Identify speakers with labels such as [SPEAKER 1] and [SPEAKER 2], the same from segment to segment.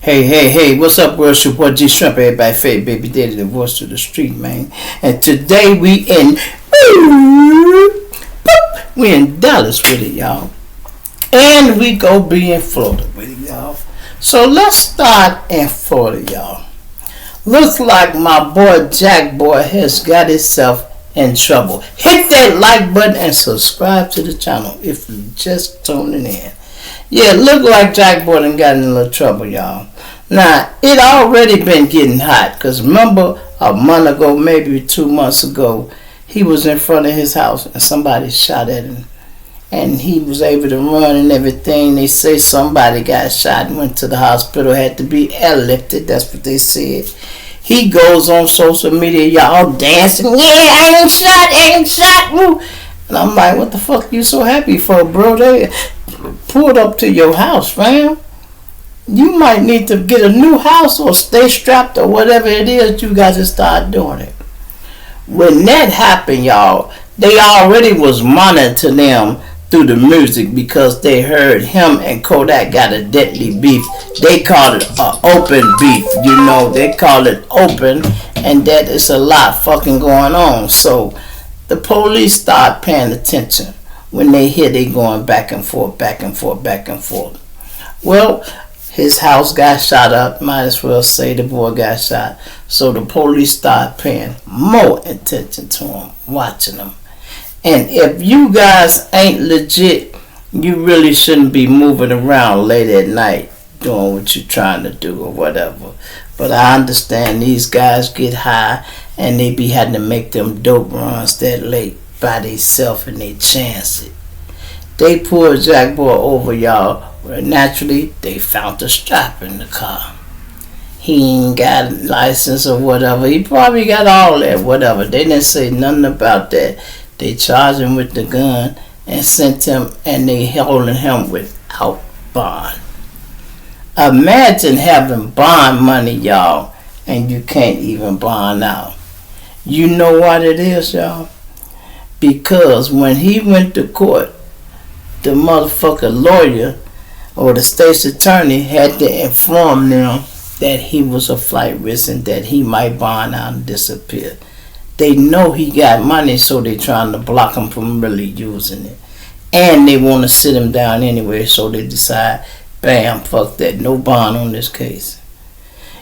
[SPEAKER 1] Hey, what's up, world? It's your boy G Shrimp, everybody, Fade Baby Daddy, the voice to the street, man. And today we in Dallas with it, y'all. And we go be in Florida with it, y'all. So let's start in Florida, y'all. Looks like my boy Jack Boy has got himself in trouble. Hit that like button and subscribe to the channel if you just tuning in. Yeah, look like Jack Boy done got in a little trouble, y'all. Now, it already been getting hot, because remember a month ago, maybe 2 months ago, he was in front of his house and somebody shot at him. And he was able to run and everything. They say somebody got shot and went to the hospital, had to be airlifted. That's what they said. He goes on social media, y'all dancing. Yeah, I ain't shot. Woo. And I'm like, what the fuck you so happy for, bro? They pulled up to your house, fam. You might need to get a new house or stay strapped or whatever it is. You got to start doing it. When that happened, y'all, they already was monitoring them through the music because they heard him and Kodak got a deadly beef. They call it an open beef, you know. They call it open, and that is a lot fucking going on. So the police start paying attention when they hear they going back and forth. Well, his house got shot up. Might as well say the boy got shot. So the police start paying more attention to him, watching him. And if you guys ain't legit, you really shouldn't be moving around late at night doing what you're trying to do or whatever. But I understand these guys get high and they be having to make them dope runs that late by themselves and they chance it. They pulled Jack Boy over, y'all. Well, naturally, they found the strap in the car. He ain't got a license or whatever. He probably got all that, whatever. They didn't say nothing about that. They charged him with the gun and sent him, and they holding him without bond. Imagine having bond money, y'all, and you can't even bond out. You know what it is, y'all? Because when he went to court, the motherfucker lawyer or the state's attorney had to inform them that he was a flight risk and that he might bond out and disappear. They know he got money, so they trying to block him from really using it. And they want to sit him down anyway, so they decide, bam, fuck that, no bond on this case.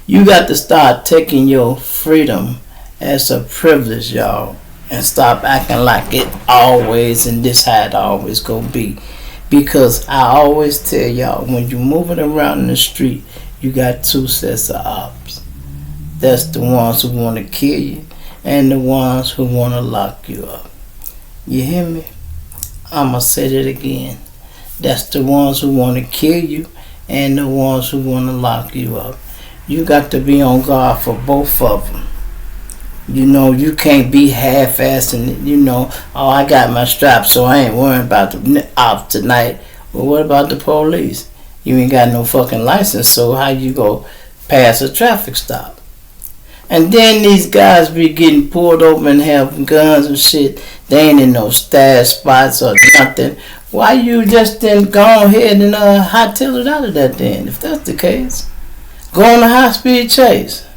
[SPEAKER 1] You got to start taking your freedom as a privilege, y'all, and stop acting like it always and this how it always gonna be. Because I always tell y'all, when you're moving around in the street, you got two sets of ops. That's the ones who want to kill you and the ones who want to lock you up. You hear me? I'ma say that again. That's the ones who want to kill you and the ones who want to lock you up. You got to be on guard for both of them. You know, you can't be half-assing, you know, oh, I got my strap, so I ain't worrying about the ops tonight. Well, what about the police? You ain't got no fucking license, so how you go pass a traffic stop? And then these guys be getting pulled over and have guns and shit. They ain't in no stash spots or nothing. Why you just didn't go ahead and hightail it out of that then, if that's the case? Go on a high-speed chase.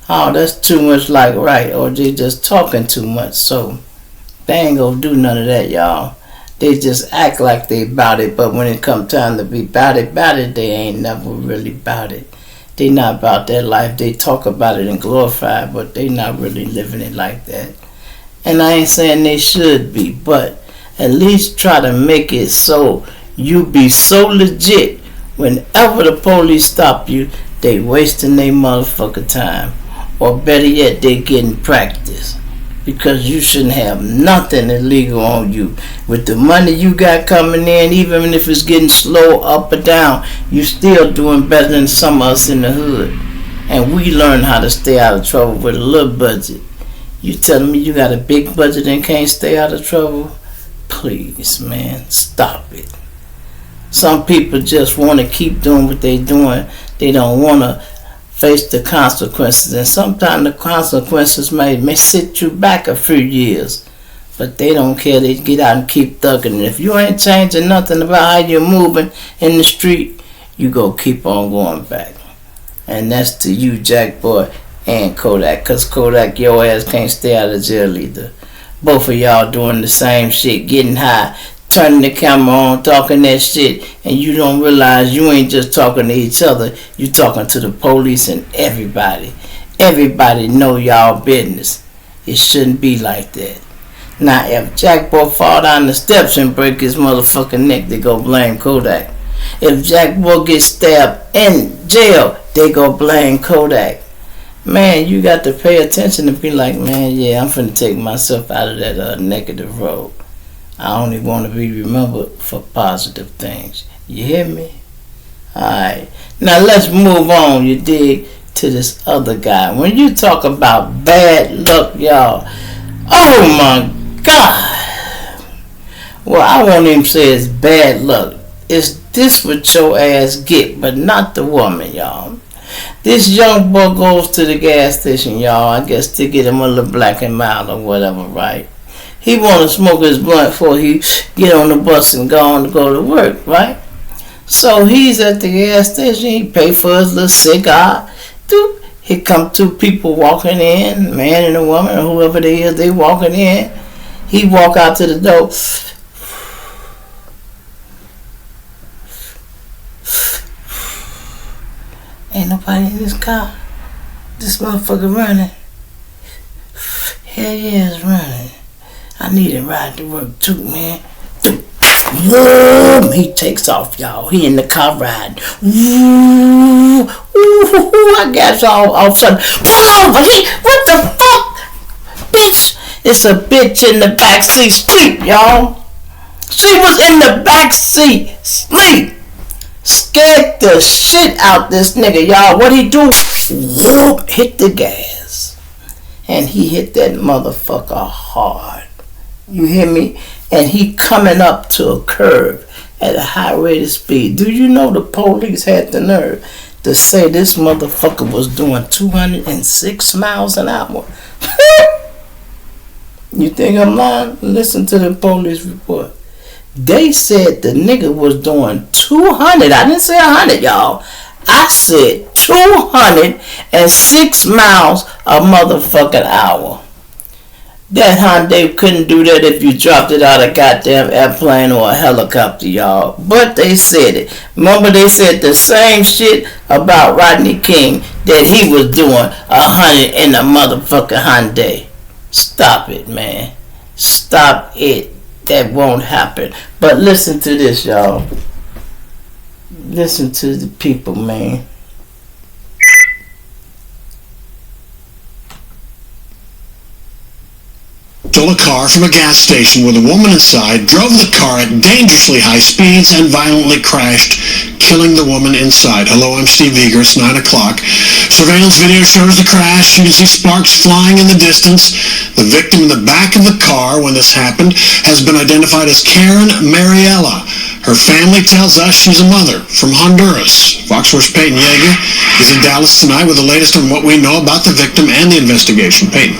[SPEAKER 1] Oh, that's too much like right, or they just talking too much, so they ain't gonna do none of that, y'all. They just act like they bout it, but when it come time to be bout it, they ain't never really bout it. They not about that life. They talk about it and glorify it, but they not really living it like that. And I ain't saying they should be, but at least try to make it so you be so legit whenever the police stop you, they wasting their motherfucking time. Or better yet, they getting practice. Because you shouldn't have nothing illegal on you. With the money you got coming in, even if it's getting slow up or down, you still doing better than some of us in the hood. And we learn how to stay out of trouble with a little budget. You telling me you got a big budget and can't stay out of trouble? Please, man, stop it. Some people just want to keep doing what they doing. They don't want to face the consequences, and sometimes the consequences may sit you back a few years, but they don't care. They get out and keep thugging. And if you ain't changing nothing about how you're moving in the street, you go keep on going back. And that's to you, Jack Boy and Kodak. Because Kodak, your ass can't stay out of jail either. Both of y'all doing the same shit, getting high, turning the camera on, talking that shit, and you don't realize you ain't just talking to each other, you talking to the police and everybody. Everybody know y'all business. It shouldn't be like that. Now, if Jack Boy fall down the steps and break his motherfucking neck, they go blame Kodak. If Jack Boy gets stabbed in jail, they go blame Kodak. Man, you got to pay attention and be like, man, yeah, I'm finna take myself out of that negative road. I only want to be remembered for positive things. You hear me? Alright. Now let's move on, you dig, to this other guy. When you talk about bad luck, y'all, oh my God. Well, I won't even say it's bad luck. It's this what your ass get, but not the woman, y'all. This young boy goes to the gas station, y'all, I guess to get him a little Black and Mild or whatever, right? He want to smoke his blunt before he get on the bus and go to work, right? So he's at the gas station, he pay for his little cigar. Here come two people walking in, man and a woman, or whoever they is, they walking in. He walk out to the door. Ain't nobody in this car. This motherfucker running. Hell yeah, it's running. I need a ride to work too, man. Boom! He takes off, y'all. He in the car riding. Ooh, I guess all of a sudden. Pull over! What the fuck? Bitch! It's a bitch in the back seat sleep, y'all. She was in the back seat sleep. Scared the shit out this nigga, y'all. What he do? Whoop, hit the gas. And he hit that motherfucker hard. You hear me? And he coming up to a curve at a high rate of speed. Do you know the police had the nerve to say this motherfucker was doing 206 miles an hour? You think I'm lying? Listen to the police report. They said the nigga was doing 200. I didn't say 100, y'all. I said 206 miles a motherfucking hour. That Hyundai couldn't do that if you dropped it out of a goddamn airplane or a helicopter, y'all. But they said it. Remember they said the same shit about Rodney King, that he was doing 100 in a motherfucking Hyundai. Stop it, man. Stop it. That won't happen. But listen to this, y'all. Listen to the people, man.
[SPEAKER 2] Stole a car from a gas station with a woman inside, drove the car at dangerously high speeds, and violently crashed, killing the woman inside. Hello, I'm Steve Eager. It's 9 o'clock. Surveillance video shows the crash. You can see sparks flying in the distance. The victim in the back of the car when this happened has been identified as Karen Mariela. Her family tells us she's a mother from Honduras. Fox 4's Peyton Yeager is in Dallas tonight with the latest on what we know about the victim and the investigation. Peyton.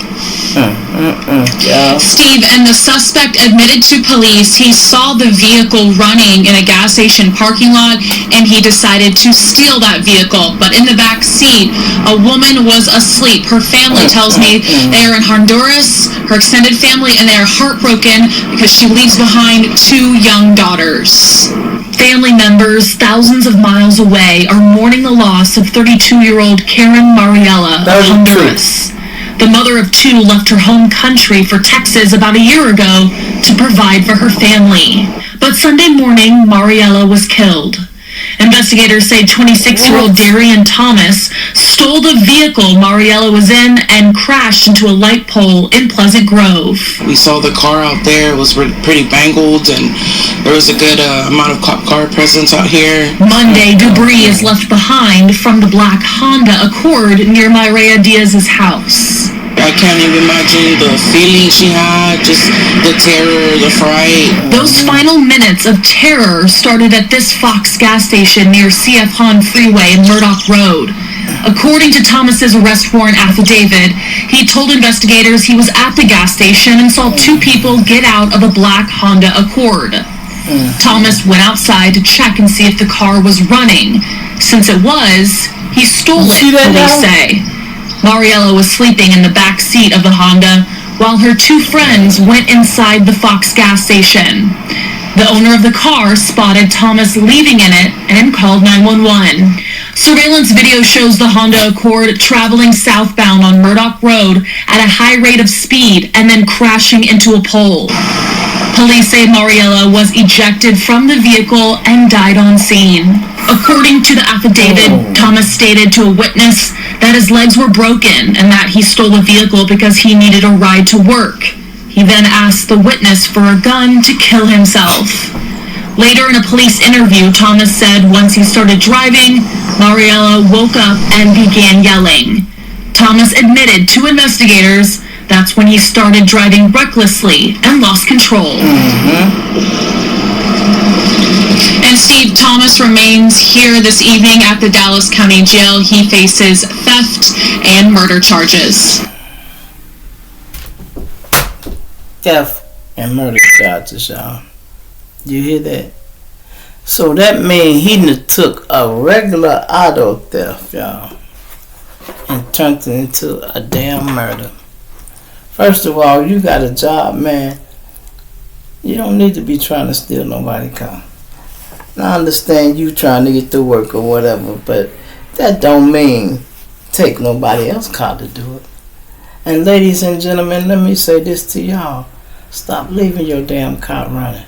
[SPEAKER 3] Steve, and the suspect admitted to police he saw the vehicle running in a gas station parking lot and he decided to steal that vehicle. But in the back seat, a woman was asleep. Her family tells me they are in Honduras, her extended family, and they are heartbroken because she leaves behind 2 young daughters. Family members thousands of miles away are mourning the loss of 32-year-old Karen Mariela of Honduras. The mother of 2 left her home country for Texas about a year ago to provide for her family. But Sunday morning, Mariela was killed. Investigators say 26-year-old Darian Thomas stole the vehicle Mariela was in and crashed into a light pole in Pleasant Grove.
[SPEAKER 4] We saw the car out there. It was pretty mangled, and there was a good amount of cop car presence out here.
[SPEAKER 3] Monday, debris is left behind from the black Honda Accord near Mayrea Diaz's house.
[SPEAKER 4] I can't even imagine the feeling she had, just the terror, the fright.
[SPEAKER 3] Those final minutes of terror started at this Fox gas station near CF Hahn Freeway and Murdoch Road. According to Thomas's arrest warrant affidavit, he told investigators he was at the gas station and saw 2 people get out of a black Honda Accord. Thomas went outside to check and see if the car was running. Since it was, he stole it, police say. Mariella was sleeping in the back seat of the Honda while her two friends went inside the Fox gas station. The owner of the car spotted Thomas leaving in it and called 911. Surveillance video shows the Honda Accord traveling southbound on Murdoch Road at a high rate of speed and then crashing into a pole. Police say Mariella was ejected from the vehicle and died on scene. According to the affidavit, Thomas stated to a witness that his legs were broken and that he stole the vehicle because he needed a ride to work. He then asked the witness for a gun to kill himself. Later in a police interview, Thomas said once he started driving, Mariella woke up and began yelling. Thomas admitted to investigators that's when he started driving recklessly and lost control. And Steve, Thomas remains here this evening at the Dallas County Jail. He faces theft and murder charges.
[SPEAKER 1] Theft and murder charges, y'all. You hear that? So that means he done took a regular auto theft, y'all, and turned it into a damn murder. First of all, you got a job, man. You don't need to be trying to steal nobody's car. Now, I understand you trying to get to work or whatever, but that don't mean take nobody else's car to do it. And ladies and gentlemen, let me say this to y'all. Stop leaving your damn car running.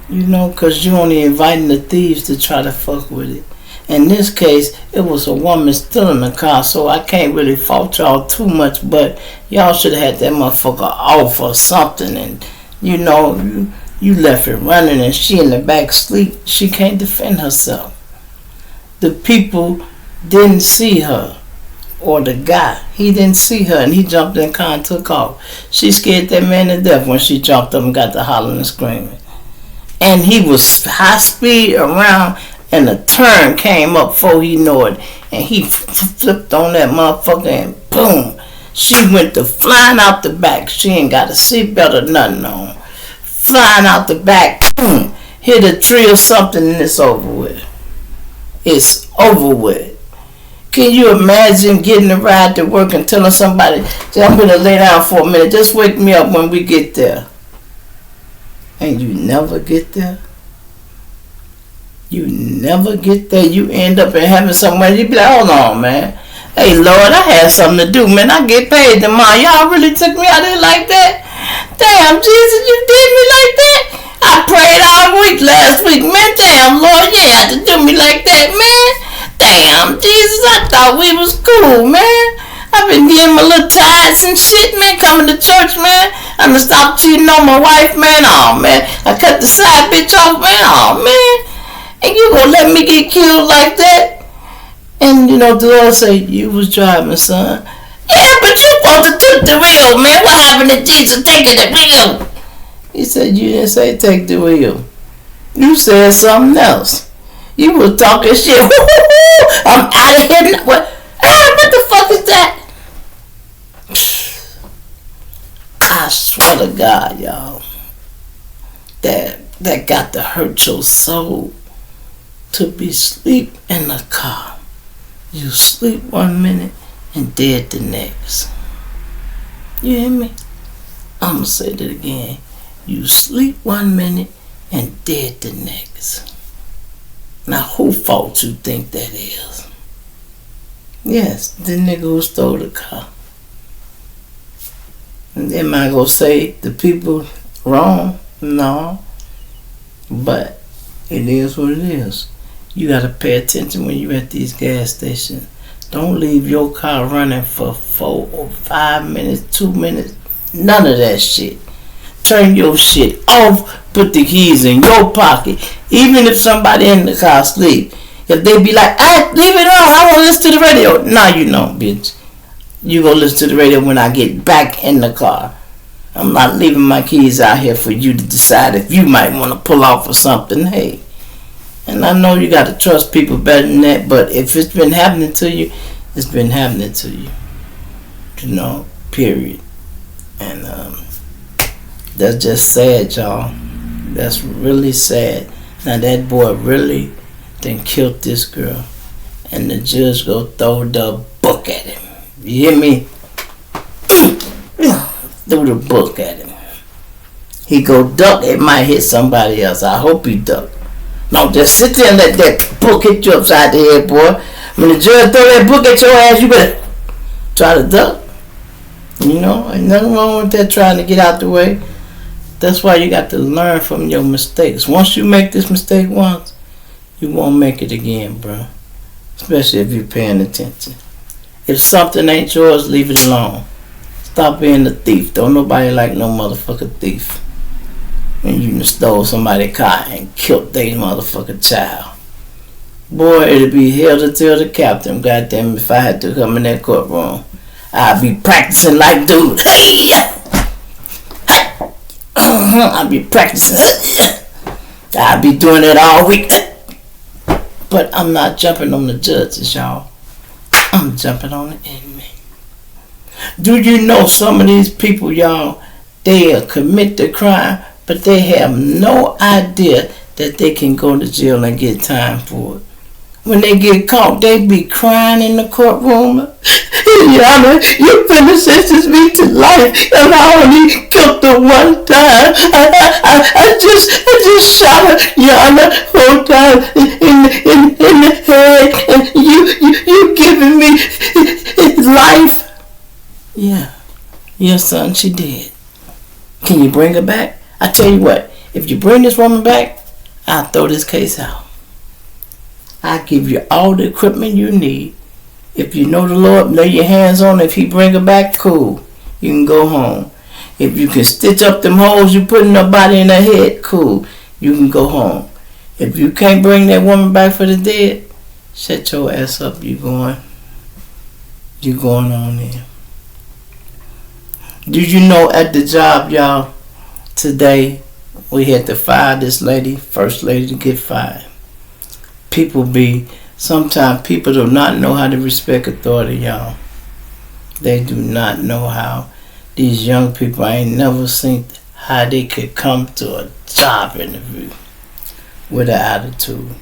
[SPEAKER 1] You know, because you only inviting the thieves to try to fuck with it. In this case, it was a woman stealing the car, so I can't really fault y'all too much, but y'all should have had that motherfucker off or something. And, you know, you left it running and she in the back sleep. She can't defend herself. The people didn't see her. Or the guy, he didn't see her and he jumped in the car and took off. She scared that man to death when she jumped up and got to hollering and screaming. And he was high speed around and a turn came up before he knew it. And he flipped on that motherfucker and boom. She went to flying out the back. She ain't got a seatbelt or nothing on. Flying out the back, boom. Hit a tree or something and it's over with. It's over with. Can you imagine getting a ride to work and telling somebody, I'm going to lay down for a minute, just wake me up when we get there? And you never get there? You never get there. You end up in heaven somewhere. You be like, hold on, man. Hey, Lord, I had something to do, man. I get paid tomorrow. Y'all really took me out there like that? Damn, Jesus, you did me like that? I prayed all week last week, man. Damn, Lord, you had to do me like that, man. Damn, Jesus, I thought we was cool, man. I've been getting my little tithes and shit, man, coming to church, man. I'm gonna stop cheating on my wife, man. Oh, man. I cut the side bitch off, man. Oh, man. And you gonna let me get killed like that? And, you know, the Lord say, you was driving, son. Yeah, but you supposed to take the wheel, man. What happened to Jesus taking the wheel? He said, you didn't say take the wheel. You said something else. You were talking shit. I'm out of here now. What the fuck is that? I swear to God, y'all, that got to hurt your soul to be asleep in the car. You sleep 1 minute and dead the next. You hear me? I'm going to say that again. You sleep 1 minute and dead the next. Now, who fault you think that is? Yes, the nigga who stole the car. And am I gonna say the people wrong? No. But it is what it is. You gotta pay attention when you're at these gas stations. Don't leave your car running for 4 or 5 minutes, 2 minutes. None of that shit. Turn your shit off. Put the keys in your pocket. Even if somebody in the car sleep. If they be like, hey, leave it on. I want to listen to the radio. No, you don't, bitch. You go listen to the radio when I get back in the car. I'm not leaving my keys out here for you to decide if you might want to pull off or something. Hey. And I know you got to trust people better than that. But if it's been happening to you, it's been happening to you. You know, period. And that's just sad, y'all. That's really sad. Now that boy really then killed this girl. And the judge go throw the book at him. You hear me? Threw the book at him. He go duck, it might hit somebody else. I hope he duck. No, just sit there and let that book hit you upside the head, boy. When the judge throw that book at your ass, you better try to duck. You know, ain't nothing wrong with that, trying to get out the way. That's why you got to learn from your mistakes. Once you make this mistake once, you won't make it again, bro. Especially if you're paying attention. If something ain't yours, leave it alone. Stop being a thief. Don't nobody like no motherfucking thief. When you stole somebody's car and killed their motherfucking child. Boy, it'd be hell to tell the captain, goddamn, if I had to come in that courtroom. I'd be practicing like dude. I'd be practicing. I'd be doing it all week. But I'm not jumping on the judges, y'all. I'm jumping on the enemy. Do you know some of these people, y'all, they'll commit the crime, but they have no idea that they can go to jail and get time for it. When they get caught, they be crying in the courtroom. Your Honor, you finna sentence me to life, and I only killed her one time. I just shot her, Your Honor, whole time in the head, and you giving me life. Yeah, yes, son, she did. Can you bring her back? I tell you what, if you bring this woman back, I'll throw this case out. I'll give you all the equipment you need. If you know the Lord, lay your hands on it. If he bring her back, cool. You can go home. If you can stitch up them holes you put in her body and her head, cool. You can go home. If you can't bring that woman back for the dead, shut your ass up. You going on in. Did you know at the job, y'all, today we had to fire this lady, first lady to get fired. Sometimes people do not know how to respect authority, y'all. They do not know how. These young people, I ain't never seen how they could come to a job interview with an attitude.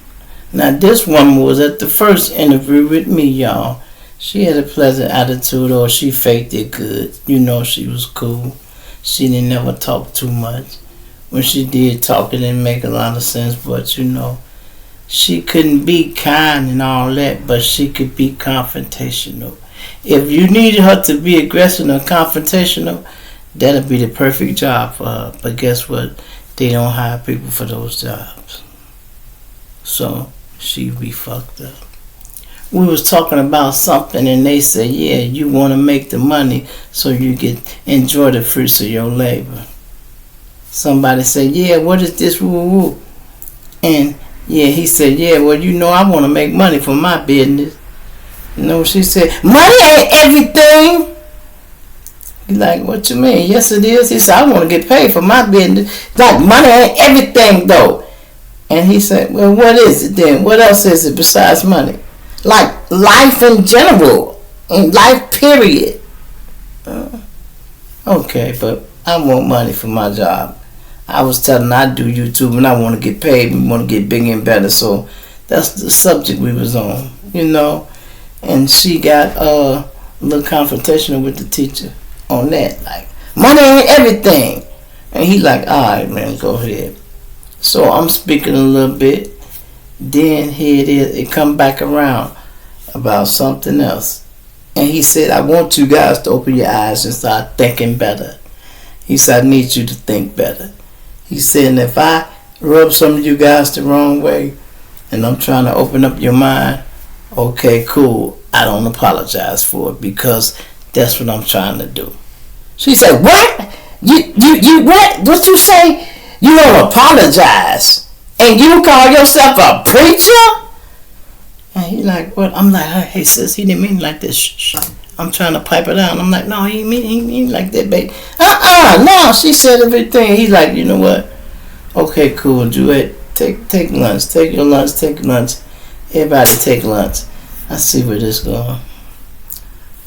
[SPEAKER 1] Now, this woman was at the first interview with me, y'all. She had a pleasant attitude, or she faked it good. You know, she was cool. She didn't never talk too much. When she did talk, it didn't make a lot of sense, but you know, she couldn't be kind and all that, but she could be confrontational. If you needed her to be aggressive or confrontational, that'd be the perfect job for her. But guess what? They don't hire people for those jobs. So she'd be fucked up. We was talking about something and they said, yeah, you want to make the money so you can enjoy the fruits of your labor. Somebody said, yeah, what is this woo-woo? And yeah, he said, yeah, well, you know, I want to make money for my business. You know, she said, money ain't everything. He's like, what you mean? Yes, it is. He said, I want to get paid for my business. Like, money ain't everything, though. And he said, well, what is it then? What else is it besides money? Like, life in general. In life, period. Okay, but I want money for my job. I was telling her I do YouTube and I want to get paid. We want to get bigger and better. So that's the subject we was on, you know. And she got a little confrontational with the teacher on that. Like, money ain't everything. And he like, all right, man, go ahead. So I'm speaking a little bit. Then here it is. It come back around about something else. And he said, I want you guys to open your eyes and start thinking better. He said, I need you to think better. He said, if I rub some of you guys the wrong way and I'm trying to open up your mind, okay, cool. I don't apologize for it because that's what I'm trying to do. She said, what? You what? What you say? You don't apologize and you call yourself a preacher? And he like, what? I'm like, hey sis, he didn't mean like this. Shh. I'm trying to pipe it down. I'm like, no, he mean like that, baby. No, she said everything. He's like, you know what? Okay, cool, Jewett. Take lunch. Take your lunch. Take lunch. Everybody take lunch. I see where this going.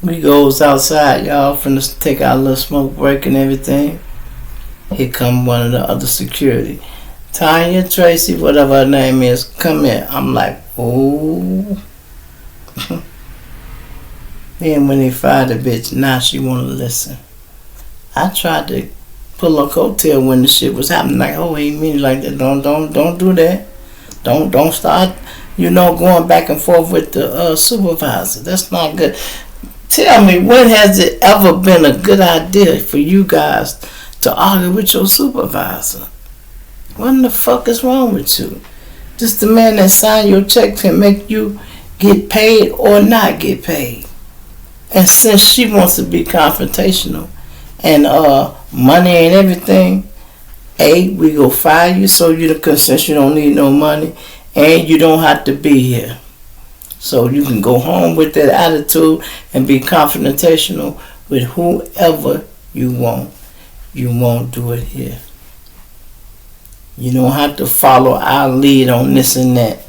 [SPEAKER 1] We goes outside, y'all, finna take our little smoke break and everything. Here come one of the other security. Tanya Tracy, whatever her name is, come here. I'm like, oh. Then when they fired the bitch, now she wanna listen. I tried to pull her coattail when the shit was happening. Like, oh, he mean like that. Don't do that. Don't start, going back and forth with the supervisor. That's not good. Tell me, when has it ever been a good idea for you guys to argue with your supervisor? What in the fuck is wrong with you? Just the man that signed your check can make you get paid or not get paid. And since she wants to be confrontational and money ain't everything, we go fire you so since you don't need no money and you don't have to be here. So you can go home with that attitude and be confrontational with whoever you want. You won't do it here. You don't have to follow our lead on this and that,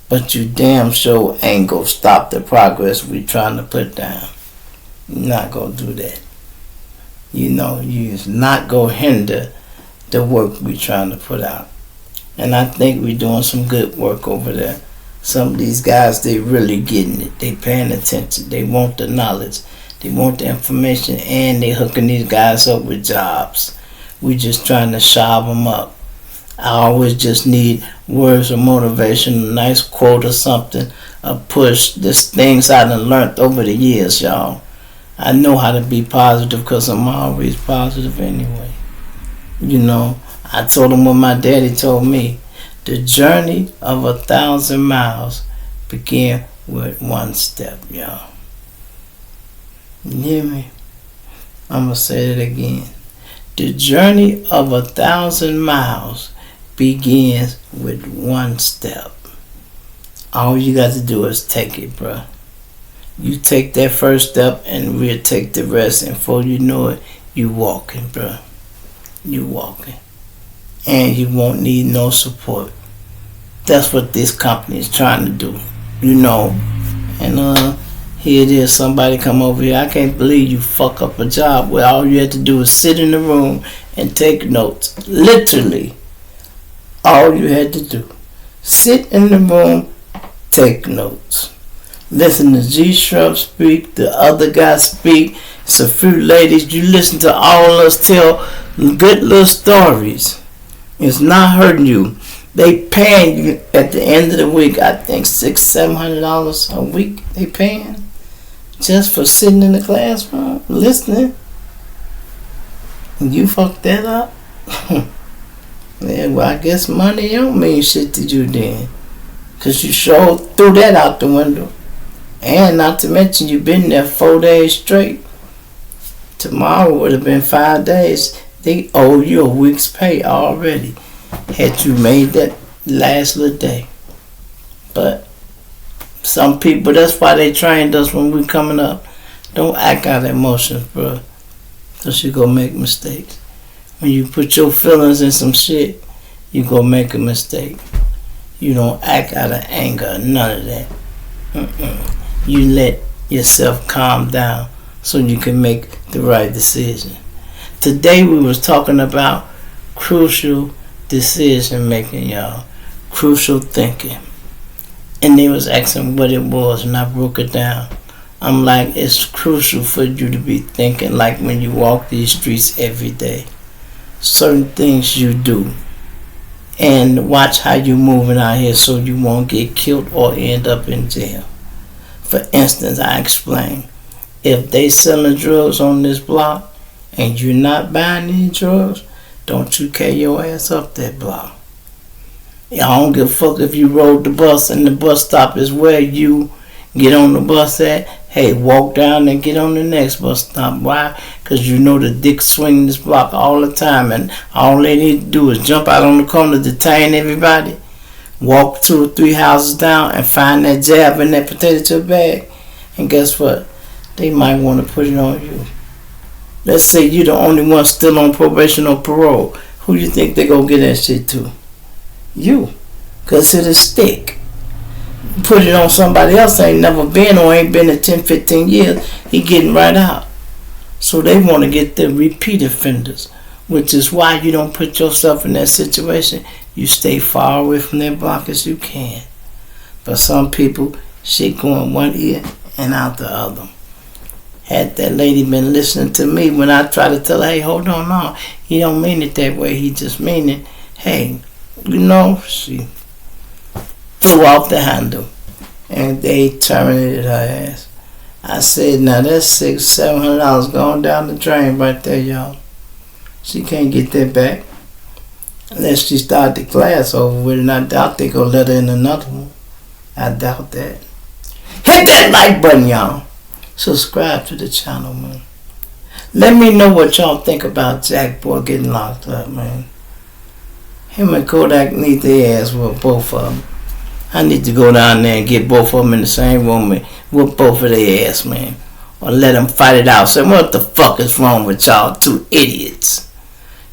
[SPEAKER 1] but you damn sure ain't gonna stop the progress we trying to put down. You're not gonna do that. You're not gonna hinder the work we trying to put out. And I think we're doing some good work over there. Some of these guys, they really getting it. They paying attention. They want the knowledge. They want the information, and they hooking these guys up with jobs. We just trying to shove them up. I always just need words of motivation, a nice quote or something, a push. There's things I done learned over the years, y'all. I know how to be positive because I'm always positive anyway. I told him what my daddy told me. The journey of 1,000 miles began with one step, y'all. You hear me? I'm going to say it again. The journey of 1,000 miles begins with one step. All you got to do is take it, bruh. You take that first step and we'll take the rest, and before you know it, you walking, bruh. You walking. And you won't need no support. That's what this company is trying to do. And here it is, somebody come over here. I can't believe you fuck up a job where all you had to do is sit in the room and take notes. Literally. All you had to do. Sit in the room, take notes. Listen to G-Shrub speak, the other guys speak. It's a few ladies. You listen to all of us tell good little stories. It's not hurting you. They paying you at the end of the week, I think $600-700 a week they paying just for sitting in the classroom listening. And you fucked that up? Yeah, well, I guess money don't mean shit to you then. Because you sure threw that out the window. And not to mention you been there 4 days straight. Tomorrow would have been 5 days. They owe you a week's pay already. Had you made that last little day. But some people, that's why they trained us when we coming up. Don't act out of emotions, bro. Because you gonna make mistakes. When you put your feelings in some shit, you gonna make a mistake. You don't act out of anger, none of that. You let yourself calm down so you can make the right decision. Today we was talking about crucial decision making, y'all. Crucial thinking. And they was asking what it was, and I broke it down. I'm like, it's crucial for you to be thinking like when you walk these streets every day. Certain things you do. And watch how you moving out here so you won't get killed or end up in jail. For instance, I explained, if they selling drugs on this block and you're not buying any drugs, don't you carry your ass up that block. I don't give a fuck if you rode the bus and the bus stop is where you get on the bus at. Hey, walk down and get on the next bus stop. Why? Because you know the dicks swing this block all the time, and all they need to do is jump out on the corner, detain everybody, walk 2 or 3 houses down and find that jab in that potato chip bag. And guess what? They might want to put it on you. Let's say you're the only one still on probation or parole. Who you think they gonna get that shit to? You. Because it'll stick. Put it on somebody else ain't never been or ain't been in 10-15 years, he getting right out. So they want to get the repeat offenders, which is why you don't put yourself in that situation. You stay far away from that block as you can. But some people, shit going one ear and out the other. Had that lady been listening to me when I try to tell her, hey, hold on, no, he don't mean it that way. He just mean it, hey, you know, she threw off the handle and they terminated her ass. I said, now that's $600-700 going down the drain right there, y'all. She can't get that back unless she start the class over with, and I doubt they gonna let her in another one. I doubt that. Hit that like button, y'all. Subscribe to the channel, man. Let me know what y'all think about Jack Boy getting locked up, man. Him and Kodak need their ass with both of them. I need to go down there and get both of them in the same room and whoop both of their ass, man. Or let them fight it out. Say, what the fuck is wrong with y'all two idiots?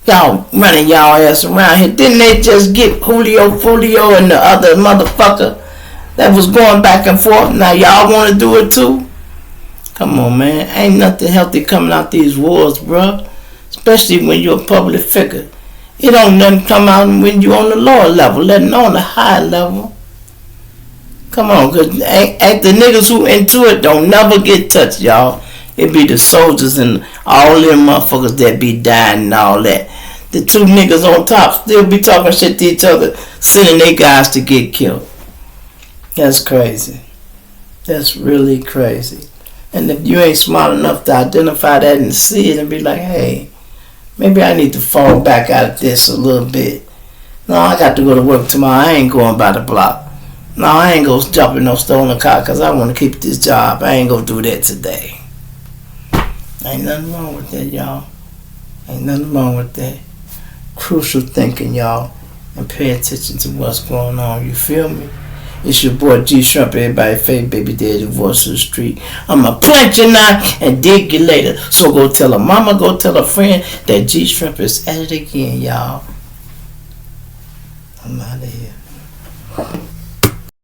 [SPEAKER 1] Y'all running y'all ass around here. Didn't they just get Julio and the other motherfucker that was going back and forth? Now y'all want to do it too? Come on, man. Ain't nothing healthy coming out these wars, bruh. Especially when you're a public figure. It don't nothing come out when you're on the lower level, letting on the high level. Come on, cause ain't the niggas who into it don't never get touched, y'all. It be the soldiers and all them motherfuckers that be dying and all that. The two niggas on top still be talking shit to each other, sending their guys to get killed. That's crazy. That's really crazy. And if you ain't smart enough to identify that and see it and be like, hey, maybe I need to fall back out of this a little bit. No, I got to go to work tomorrow. I ain't going by the block. No, I ain't going to jump in no stolen car because I want to keep this job. I ain't going to do that today. Ain't nothing wrong with that, y'all. Ain't nothing wrong with that. Crucial thinking, y'all. And pay attention to what's going on. You feel me? It's your boy G Shrimp, everybody fake baby daddy, voice of the street. I'ma plant you now and dig you later. So go tell her mama, go tell her friend that G Shrimp is at it again, y'all. I'm out of here.